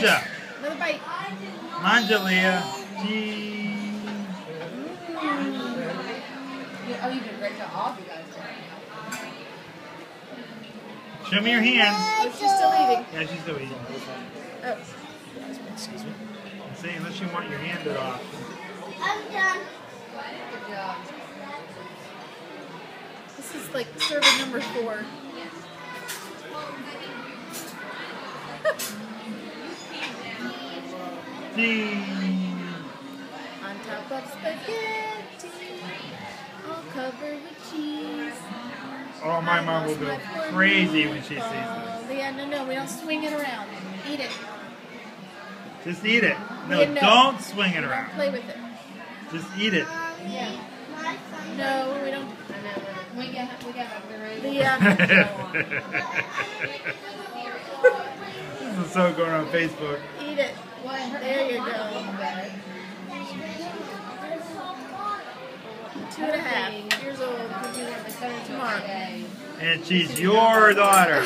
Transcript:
Manja. Another bite. Manja, Leah. Gee. Oh, you did a great job. All of you guys did. Show me your hands. Oh, she's still eating. Yeah, she's still eating. Oh. Excuse me. See, unless you want your hand bit off. I'm done. Good job. This is like serving number 4. Gee. On top of spaghetti, all covered with cheese. Oh, my mom will go crazy when she sees this. Yeah, no, we don't swing it around. Eat it. Just eat it. No, Yeah, no. don't swing it Don't around. play with it. Just eat it. Yeah. No, we don't. I know. We got a great. Yeah. This is so going on Facebook. Eat it. There you go. 2.5 years old. Tomorrow. And she's your daughter.